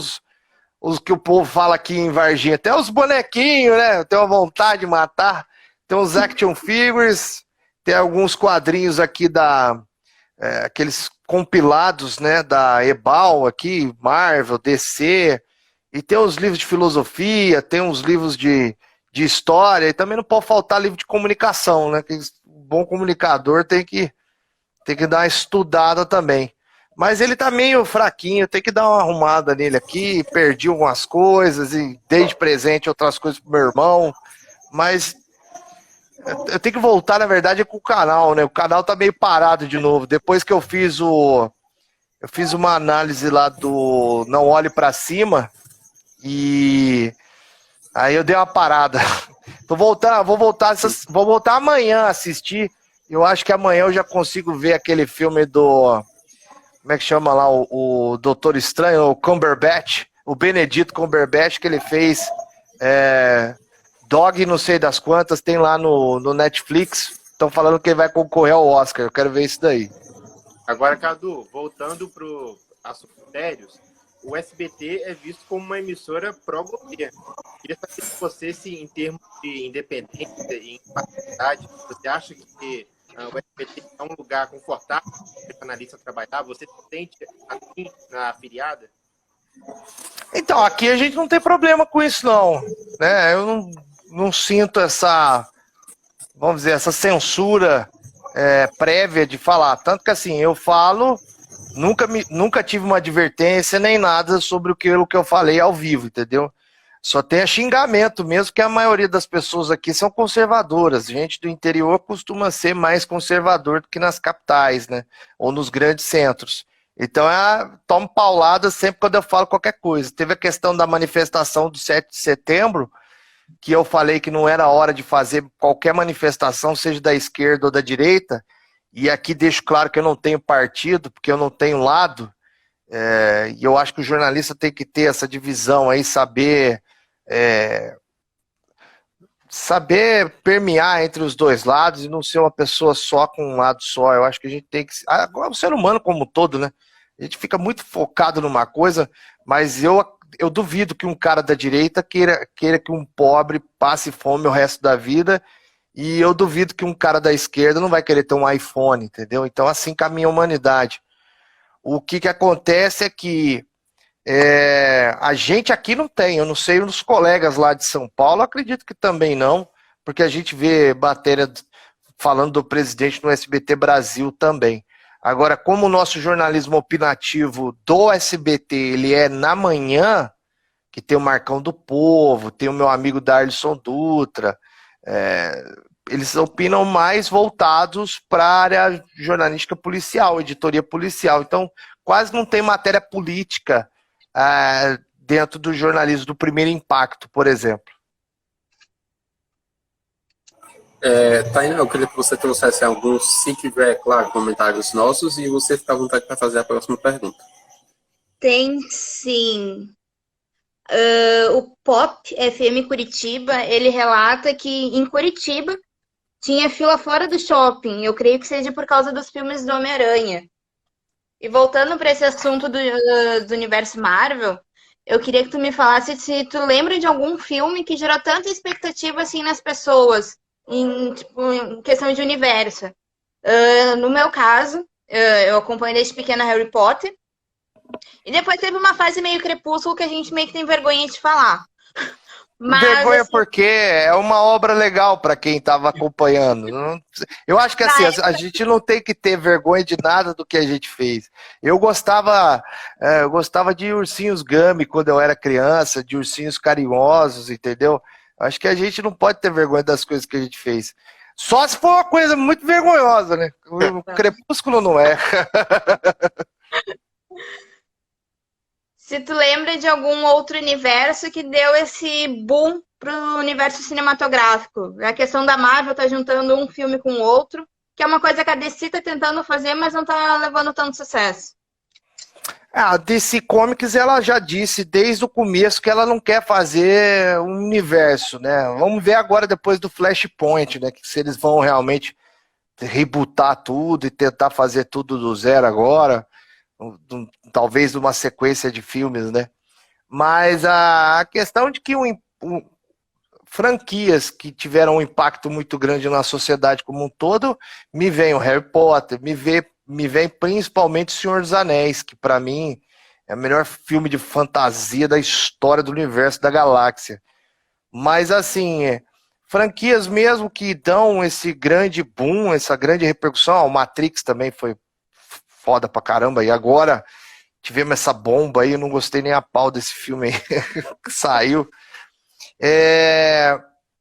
os que o povo fala aqui em Varginha, até os bonequinhos, né? Eu tenho uma vontade de matar. Tem uns action figures, tem alguns quadrinhos aqui aqueles compilados, né? Da Ebal aqui, Marvel, DC, e tem os livros de filosofia, tem uns livros de história, e também não pode faltar livro de comunicação, né? Que um bom comunicador tem que dar uma estudada também. Mas ele tá meio fraquinho, tem que dar uma arrumada nele aqui. Perdi algumas coisas e dei de presente outras coisas pro meu irmão. Mas eu tenho que voltar, na verdade, com o canal, né? O canal tá meio parado de novo. Depois que eu fiz uma análise lá do Não Olhe Pra Cima e aí eu dei uma parada. Vou voltar amanhã a assistir. Eu acho que amanhã eu já consigo ver aquele filme do... Como é que chama lá? O Doutor Estranho, o Cumberbatch, o Benedito Cumberbatch, que ele fez Dog não sei das quantas, tem lá no Netflix. Estão falando que ele vai concorrer ao Oscar. Eu quero ver isso daí. Agora, Cadu, voltando para assuntos sérios, o SBT é visto como uma emissora pró-governo. Queria saber de você se, em termos de independência e imparcialidade, você acha que o SBT é um lugar confortável para o jornalista trabalhar? Você se sente assim na afiliada? Então, aqui a gente não tem problema com isso, não. Né? Eu não sinto essa, vamos dizer, essa censura prévia de falar. Tanto que assim, eu falo, nunca tive uma advertência nem nada sobre o que eu falei ao vivo, entendeu? Só tem xingamento mesmo, que a maioria das pessoas aqui são conservadoras. Gente do interior costuma ser mais conservador do que nas capitais, né? Ou nos grandes centros. Então, tomo paulada sempre quando eu falo qualquer coisa. Teve a questão da manifestação do 7 de setembro, que eu falei que não era hora de fazer qualquer manifestação, seja da esquerda ou da direita, e aqui deixo claro que eu não tenho partido, porque eu não tenho lado, e eu acho que o jornalista tem que ter essa divisão aí, saber permear entre os dois lados e não ser uma pessoa só com um lado só. Eu acho que a gente tem que... Agora, o ser humano como um todo, né? A gente fica muito focado numa coisa, mas eu duvido que um cara da direita queira que um pobre passe fome o resto da vida, e eu duvido que um cara da esquerda não vai querer ter um iPhone, entendeu? Então assim caminha a humanidade. O que acontece é que a gente aqui não tem, eu não sei, os colegas lá de São Paulo, acredito que também não, porque a gente vê matéria falando do presidente no SBT Brasil também. Agora, como o nosso jornalismo opinativo do SBT, ele é na manhã, que tem o Marcão do Povo, tem o meu amigo Darlison Dutra, eles opinam mais voltados para a área jornalística policial, editoria policial. Então, quase não tem matéria política dentro do jornalismo do Primeiro Impacto, por exemplo. Tainá, eu queria que você trouxesse alguns, se tiver, claro, comentários nossos, e você fica à vontade para fazer a próxima pergunta. Tem sim. O Pop FM Curitiba, ele relata que em Curitiba tinha fila fora do shopping. Eu creio que seja por causa dos filmes do Homem-Aranha. E voltando para esse assunto do universo Marvel, eu queria que tu me falasse se tu lembra de algum filme que gerou tanta expectativa assim nas pessoas, em questão de universo. No meu caso, eu acompanho desde pequena Harry Potter, e depois teve uma fase meio Crepúsculo que a gente meio que tem vergonha de falar. Mas, vergonha assim, porque é uma obra legal para quem estava acompanhando. Eu acho que assim, a gente não tem que ter vergonha de nada do que a gente fez. Eu gostava de Ursinhos Gummy quando eu era criança, de Ursinhos Carinhosos, entendeu? Acho que a gente não pode ter vergonha das coisas que a gente fez. Só se for uma coisa muito vergonhosa, né? O Crepúsculo não é. se tu lembra de algum outro universo que deu esse boom pro universo cinematográfico. A questão da Marvel tá juntando um filme com o outro, que é uma coisa que a DC tá tentando fazer, mas não tá levando tanto sucesso. A DC Comics, ela já disse desde o começo que ela não quer fazer um universo, né? Vamos ver agora depois do Flashpoint, né? Que se eles vão realmente rebootar tudo e tentar fazer tudo do zero agora, talvez uma sequência de filmes, né? Mas a questão de que franquias que tiveram um impacto muito grande na sociedade como um todo, me vem o Harry Potter, me vem principalmente O Senhor dos Anéis, que para mim é o melhor filme de fantasia da história do universo da galáxia. Mas assim, franquias mesmo que dão esse grande boom, essa grande repercussão, o Matrix também foi foda pra caramba. E agora tivemos essa bomba aí, eu não gostei nem a pau desse filme aí que saiu.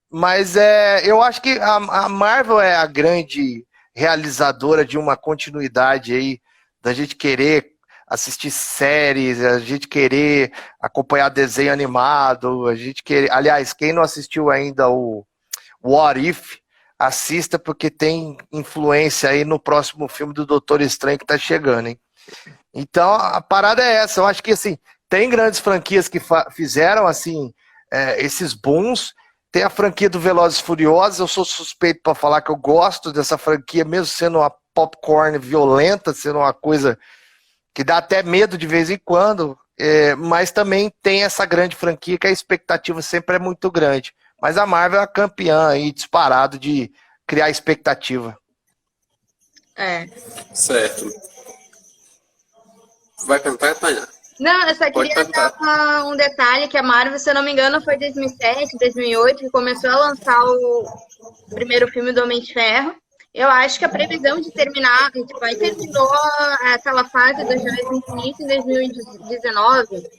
Mas eu acho que a Marvel é a grande realizadora de uma continuidade aí, da gente querer assistir séries, a gente querer acompanhar desenho animado, a gente querer... Aliás, quem não assistiu ainda o What If, assista, porque tem influência aí no próximo filme do Doutor Estranho que tá chegando, hein? Então, a parada é essa. Eu acho que, assim, tem grandes franquias que fizeram, assim, esses booms. Tem a franquia do Velozes e Furiosos. Eu sou suspeito para falar que eu gosto dessa franquia, mesmo sendo uma popcorn violenta, sendo uma coisa que dá até medo de vez em quando. Mas também tem essa grande franquia que a expectativa sempre é muito grande. Mas a Marvel é a campeã aí, disparado, de criar expectativa. Certo. Vai perguntar, Tainá? Não, eu só queria dar um detalhe, que a Marvel, se eu não me engano, foi 2007, 2008, que começou a lançar o primeiro filme do Homem de Ferro. Eu acho que a previsão de terminar, tipo, aí terminou aquela fase do Joias do Infinito em 2019,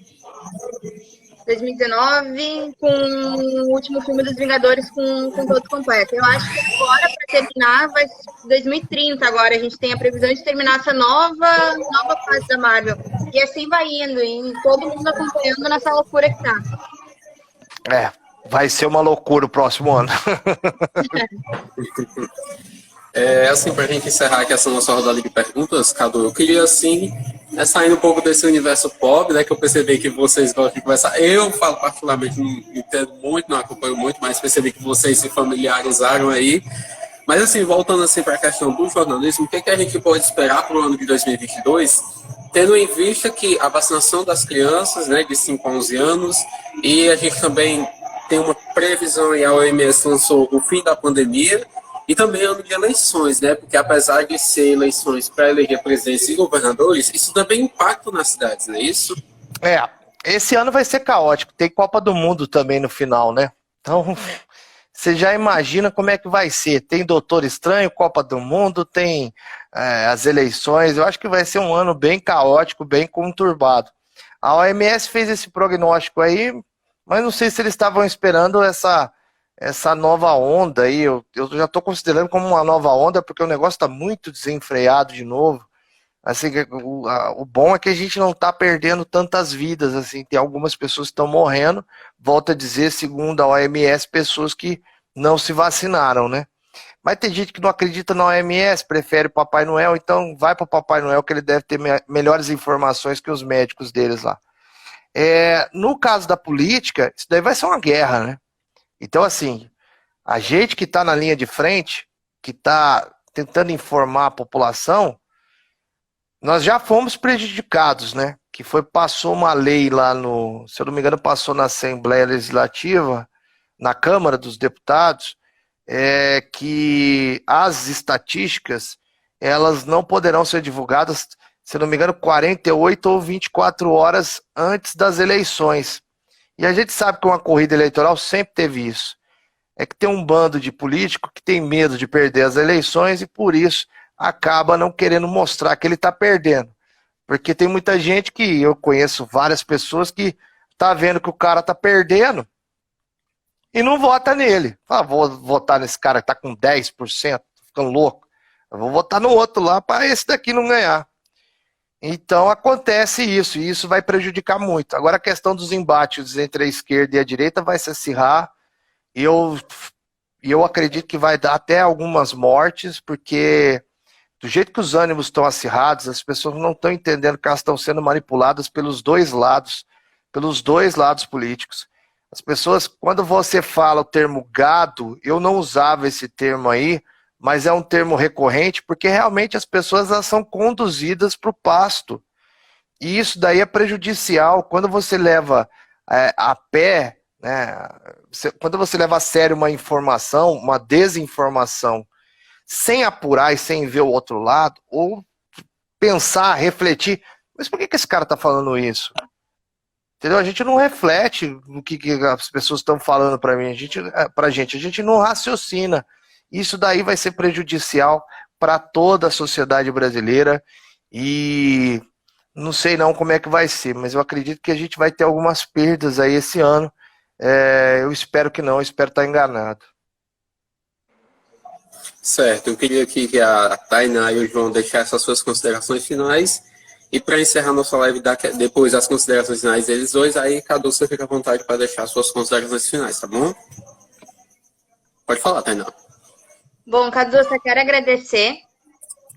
com o último filme dos Vingadores com todo completo. Eu acho que agora, para terminar, vai ser 2030 agora. A gente tem a previsão de terminar essa nova fase da Marvel. E assim vai indo, e todo mundo acompanhando nessa loucura que tá. Vai ser uma loucura o próximo ano. Assim, pra gente encerrar aqui essa nossa rodada de perguntas, Cadu, eu queria, assim, saindo um pouco desse universo pop, né, que eu percebi que vocês gostam de conversar. Eu falo particularmente, não entendo muito, não acompanho muito, mas percebi que vocês se familiarizaram aí. Mas, assim, voltando, assim, para a questão do jornalismo, o que a gente pode esperar para o ano de 2022, tendo em vista que a vacinação das crianças, né, de 5 a 11 anos, e a gente também tem uma previsão, e a OMS lançou o fim da pandemia, e também ano de eleições, né? Porque apesar de ser eleições para eleger presidentes e governadores, isso também impacta nas cidades, não é isso? Esse ano vai ser caótico. Tem Copa do Mundo também no final, né? Então, você já imagina como é que vai ser. Tem Doutor Estranho, Copa do Mundo, tem as eleições. Eu acho que vai ser um ano bem caótico, bem conturbado. A OMS fez esse prognóstico aí, mas não sei se eles estavam esperando essa nova onda aí. Eu já estou considerando como uma nova onda, porque o negócio está muito desenfreado de novo. Assim, o bom é que a gente não está perdendo tantas vidas, assim, tem algumas pessoas que estão morrendo, volto a dizer, segundo a OMS, pessoas que não se vacinaram, né? Mas tem gente que não acredita na OMS, prefere o Papai Noel, então vai para o Papai Noel, que ele deve ter melhores informações que os médicos deles lá. No caso da política, isso daí vai ser uma guerra, né? Então, assim, a gente que está na linha de frente, que está tentando informar a população, nós já fomos prejudicados, né? Que passou uma lei lá se eu não me engano, passou na Assembleia Legislativa, na Câmara dos Deputados, que as estatísticas, elas não poderão ser divulgadas, se eu não me engano, 48 ou 24 horas antes das eleições. E a gente sabe que uma corrida eleitoral sempre teve isso. É que tem um bando de político que tem medo de perder as eleições e por isso acaba não querendo mostrar que ele está perdendo. Porque tem muita gente que, eu conheço várias pessoas que tá vendo que o cara tá perdendo e não vota nele. Fala, vou votar nesse cara que tá com 10%, ficando louco. Eu vou votar no outro lá para esse daqui não ganhar. Então acontece isso, e isso vai prejudicar muito. Agora a questão dos embates entre a esquerda e a direita vai se acirrar, e eu acredito que vai dar até algumas mortes, porque do jeito que os ânimos estão acirrados, as pessoas não estão entendendo que elas estão sendo manipuladas pelos dois lados políticos. As pessoas, quando você fala o termo gado, eu não usava esse termo aí, mas é um termo recorrente, porque realmente as pessoas elas são conduzidas para o pasto. E isso daí é prejudicial. Quando você leva a pé, né, quando você leva a sério uma informação, uma desinformação, sem apurar e sem ver o outro lado, ou pensar, refletir, mas por que esse cara está falando isso? Entendeu? A gente não reflete no que as pessoas estão falando pra gente, a gente não raciocina. Isso daí vai ser prejudicial para toda a sociedade brasileira E não sei não como é que vai ser, mas eu acredito que a gente vai ter algumas perdas aí esse ano. Eu espero que não, eu espero estar enganado. Certo, eu queria aqui que a Tainá e o João deixassem as suas considerações finais. E para encerrar nossa live, depois das considerações finais deles dois, aí Cadu, você fica à vontade para deixar as suas considerações finais, tá bom? Pode falar, Tainá. Bom, Cadu, só quero agradecer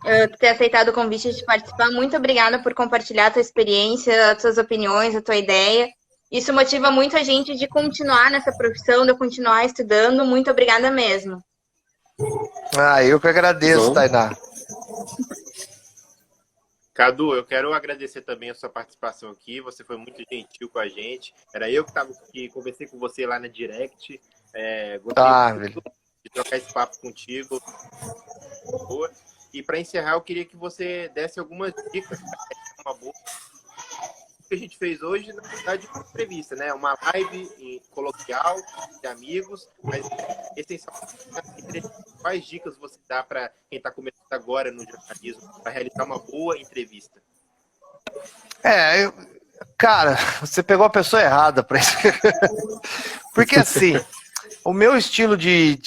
por ter aceitado o convite de participar. Muito obrigada por compartilhar a tua experiência, as tuas opiniões, a tua ideia. Isso motiva muito a gente de continuar nessa profissão, de continuar estudando. Muito obrigada mesmo. Eu que agradeço, Bom. Tainá. Cadu, eu quero agradecer também a sua participação aqui. Você foi muito gentil com a gente. Era eu que conversei com você lá na Direct. Gostei muito de trocar esse papo contigo. E para encerrar, eu queria que você desse algumas dicas para uma boa. O que a gente fez hoje, na verdade, é uma entrevista, né? Uma live coloquial de amigos, mas essencialmente, quais dicas você dá para quem está começando agora no jornalismo para realizar uma boa entrevista? Cara, você pegou a pessoa errada para isso. Porque assim, o meu estilo de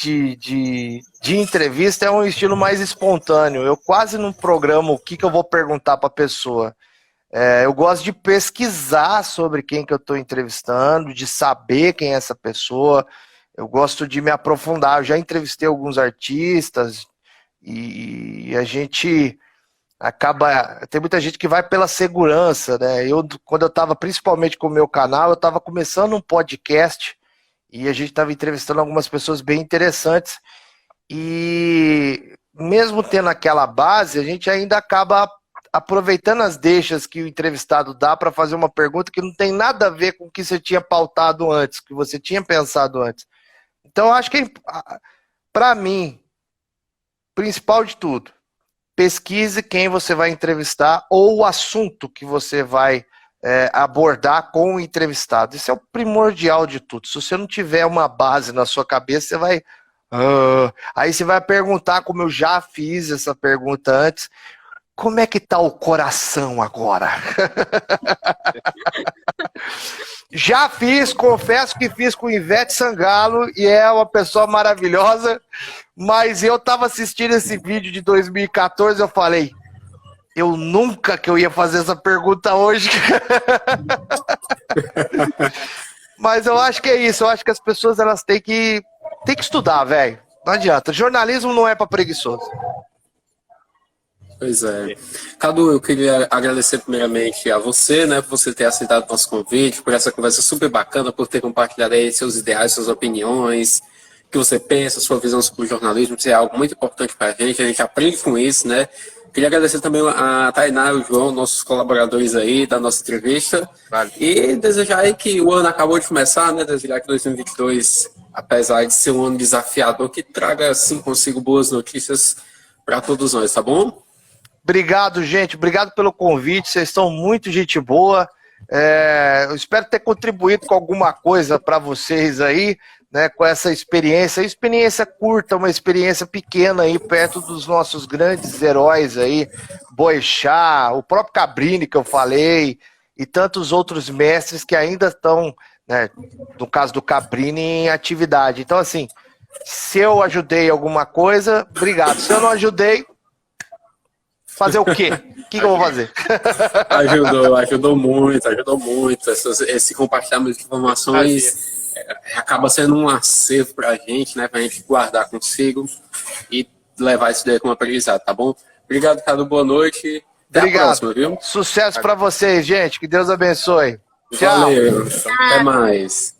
entrevista é um estilo mais espontâneo. Eu quase não programo o que eu vou perguntar para a pessoa. Eu gosto de pesquisar sobre quem que eu estou entrevistando, de saber quem é essa pessoa. Eu gosto de me aprofundar. Eu já entrevistei alguns artistas e a gente acaba... Tem muita gente que vai pela segurança, né? Quando eu estava, principalmente com o meu canal, eu estava começando um podcast e a gente estava entrevistando algumas pessoas bem interessantes. E mesmo tendo aquela base, a gente ainda acaba aproveitando as deixas que o entrevistado dá para fazer uma pergunta que não tem nada a ver com o que você tinha pautado antes, que você tinha pensado antes. Então, eu acho que, para mim, principal de tudo, pesquise quem você vai entrevistar ou o assunto que você vai abordar com o entrevistado. Isso é o primordial de tudo. Se você não tiver uma base na sua cabeça, você vai... Aí você vai perguntar, como eu já fiz essa pergunta antes, como é que tá o coração agora? Já fiz, confesso que fiz com Ivete Sangalo e é uma pessoa maravilhosa, mas eu tava assistindo esse vídeo de 2014 e eu falei, eu nunca que eu ia fazer essa pergunta hoje. Mas eu acho que é isso, eu acho que as pessoas elas têm que estudar, velho. Não adianta, jornalismo não é para preguiçoso. Pois é. Cadu, eu queria agradecer primeiramente a você, né, por você ter aceitado o nosso convite, por essa conversa super bacana, por ter compartilhado aí seus ideais, suas opiniões, o que você pensa, sua visão sobre o jornalismo, isso é algo muito importante para a gente aprende com isso, né. Queria agradecer também a Tainá e o João, nossos colaboradores aí da nossa entrevista, e desejar aí que o ano acabou de começar, né, desejar que 2022, apesar de ser um ano desafiador, que traga, assim, consigo boas notícias para todos nós, tá bom? Obrigado, gente. Obrigado pelo convite. Vocês são muito gente boa. Eu espero ter contribuído com alguma coisa para vocês aí, né, com essa experiência. Experiência curta, uma experiência pequena aí, perto dos nossos grandes heróis aí, Boechat, o próprio Cabrini que eu falei, e tantos outros mestres que ainda estão, né, no caso do Cabrini, em atividade. Então, assim, se eu ajudei alguma coisa, obrigado. Se eu não ajudei, fazer o quê? O que eu vou fazer? Ajudou muito. Esse compartilhamento de informações acaba sendo um acervo para a gente, né? Para a gente guardar consigo e levar isso daí como aprendizado, tá bom? Obrigado, Cadu. Boa noite. Até a próxima, viu? Sucesso para vocês, gente. Que Deus abençoe. Tchau. Valeu. Até mais.